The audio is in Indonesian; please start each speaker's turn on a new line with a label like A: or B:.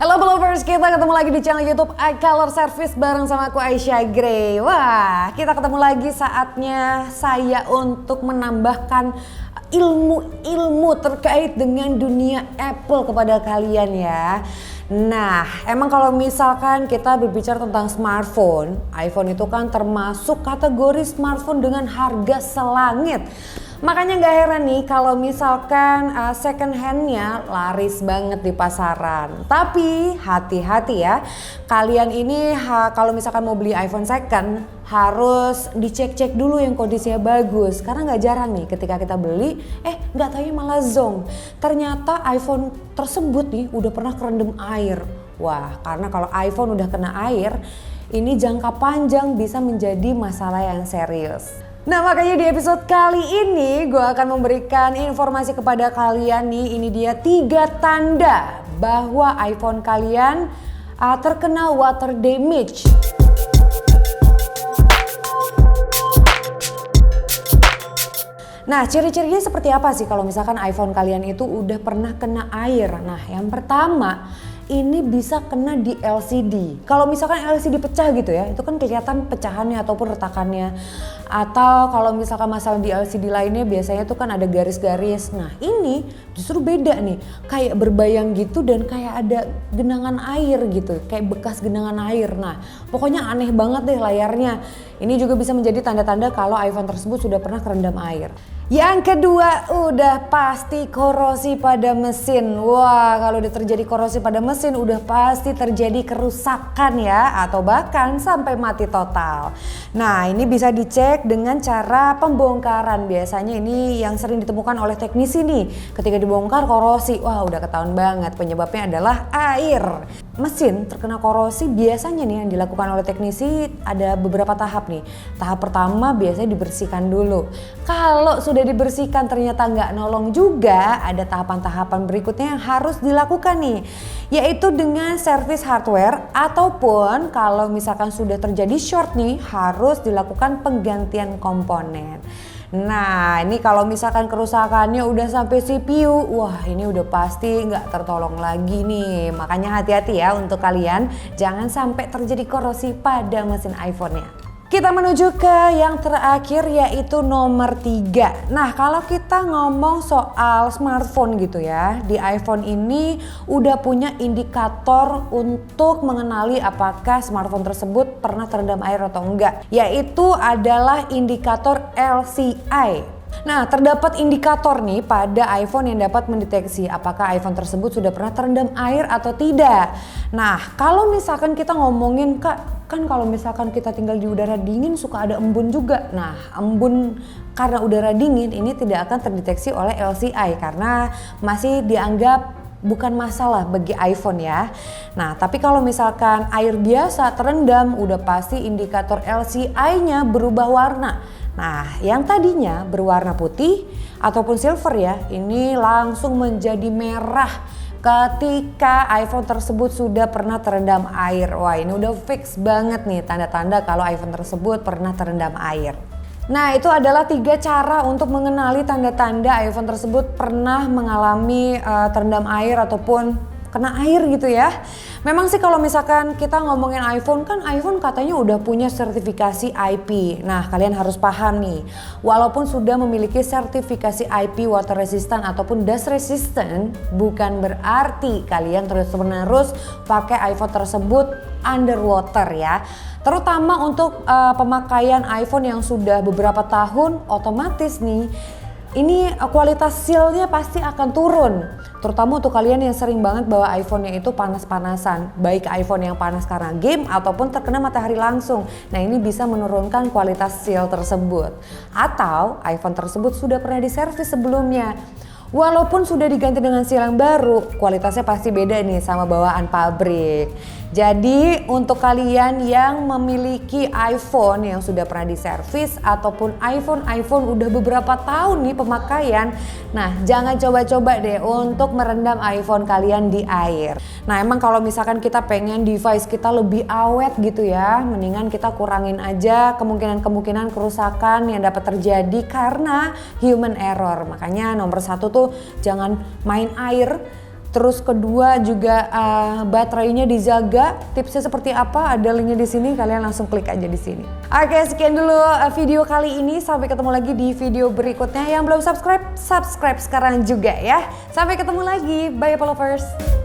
A: Halo Belovers, kita ketemu lagi di channel YouTube iColor Service bareng sama aku Aisyah Gray. Wah, kita ketemu lagi saatnya saya untuk menambahkan ilmu-ilmu terkait dengan dunia Apple kepada kalian ya. Nah, emang kalau misalkan kita berbicara tentang smartphone, iPhone itu kan termasuk kategori smartphone dengan harga selangit. Makanya gak heran nih kalau misalkan second handnya laris banget di pasaran. Tapi hati-hati ya, kalian ini kalau misalkan mau beli iPhone second harus dicek-cek dulu yang kondisinya bagus. Karena gak jarang nih ketika kita beli, gak taunya malah zonk. Ternyata iPhone tersebut nih udah pernah kerendam air. Wah, karena kalau iPhone udah kena air, ini jangka panjang bisa menjadi masalah yang serius. Nah, makanya di episode kali ini gue akan memberikan informasi kepada kalian nih. Ini dia 3 tanda bahwa iPhone kalian terkena water damage. Nah, ciri-cirinya seperti apa sih kalau misalkan iPhone kalian itu udah pernah kena air? Nah, yang pertama, ini bisa kena di LCD. Kalau misalkan LCD pecah gitu ya, itu kan kelihatan pecahannya ataupun retakannya. Atau kalau misalkan masalah di LCD lainnya biasanya tuh kan ada garis-garis. Nah, ini justru beda nih, kayak berbayang gitu dan kayak ada genangan air gitu, kayak bekas genangan air. Nah, pokoknya aneh banget deh layarnya. Ini juga bisa menjadi tanda-tanda kalau iPhone tersebut sudah pernah kerendam air. Yang kedua, udah pasti korosi pada mesin. Wah, kalau udah terjadi korosi pada mesin udah pasti terjadi kerusakan ya, atau bahkan sampai mati total. Nah, ini bisa dicek dengan cara pembongkaran. Biasanya ini yang sering ditemukan oleh teknisi nih. Ketika dibongkar korosi, wah udah ketahuan banget penyebabnya adalah air. Mesin terkena korosi biasanya nih yang dilakukan oleh teknisi ada beberapa tahap nih. Tahap pertama biasanya dibersihkan dulu. Kalau sudah dibersihkan ternyata nggak nolong juga, ada tahapan-tahapan berikutnya yang harus dilakukan nih. Yaitu dengan servis hardware ataupun kalau misalkan sudah terjadi short nih harus dilakukan penggantian komponen. Nah, ini kalau misalkan kerusakannya udah sampai CPU, wah ini udah pasti nggak tertolong lagi nih. Makanya hati-hati ya untuk kalian, jangan sampai terjadi korosi pada mesin iPhone-nya. Kita menuju ke yang terakhir yaitu nomor 3. Nah, kalau kita ngomong soal smartphone gitu ya, di iPhone ini udah punya indikator untuk mengenali apakah smartphone tersebut pernah terendam air atau enggak, yaitu adalah indikator LCI. Nah, terdapat indikator nih pada iPhone yang dapat mendeteksi apakah iPhone tersebut sudah pernah terendam air atau tidak. Nah, kalau misalkan kita ngomongin kan kalau misalkan kita tinggal di udara dingin suka ada embun juga. Nah, embun karena udara dingin ini tidak akan terdeteksi oleh LCI karena masih dianggap bukan masalah bagi iPhone ya. Nah, tapi kalau misalkan air biasa terendam udah pasti indikator LCI-nya berubah warna. Nah, yang tadinya berwarna putih ataupun silver ya, ini langsung menjadi merah ketika iPhone tersebut sudah pernah terendam air. Wah, ini udah fix banget nih tanda-tanda kalau iPhone tersebut pernah terendam air. Nah, itu adalah 3 cara untuk mengenali tanda-tanda iPhone tersebut pernah mengalami terendam air ataupun kena air gitu ya. Memang sih kalau misalkan kita ngomongin iPhone, kan iPhone katanya udah punya sertifikasi IP. Nah, kalian harus paham nih, walaupun sudah memiliki sertifikasi IP water resistant ataupun dust resistant, bukan berarti kalian terus-menerus pakai iPhone tersebut underwater ya. Terutama untuk pemakaian iPhone yang sudah beberapa tahun, otomatis nih ini kualitas sealnya pasti akan turun. Terutama untuk kalian yang sering banget bawa iPhone-nya itu panas-panasan. Baik iPhone yang panas karena game ataupun terkena matahari langsung. Nah, ini bisa menurunkan kualitas seal tersebut. Atau iPhone tersebut sudah pernah diservis sebelumnya. Walaupun sudah diganti dengan seal yang baru, kualitasnya pasti beda nih sama bawaan pabrik. Jadi untuk kalian yang memiliki iPhone yang sudah pernah diservis ataupun iPhone udah beberapa tahun nih pemakaian, nah jangan coba-coba deh untuk merendam iPhone kalian di air. Nah, emang kalau misalkan kita pengen device kita lebih awet gitu ya, mendingan kita kurangin aja kemungkinan kerusakan yang dapat terjadi karena human error. Makanya nomor 1 tuh jangan main air Terus kedua juga baterainya dijaga. Tipsnya seperti apa? Ada linknya di sini. Kalian langsung klik aja di sini. Oke, sekian dulu video kali ini. Sampai ketemu lagi di video berikutnya. Yang belum subscribe, subscribe sekarang juga ya. Sampai ketemu lagi. Bye Apple Lovers.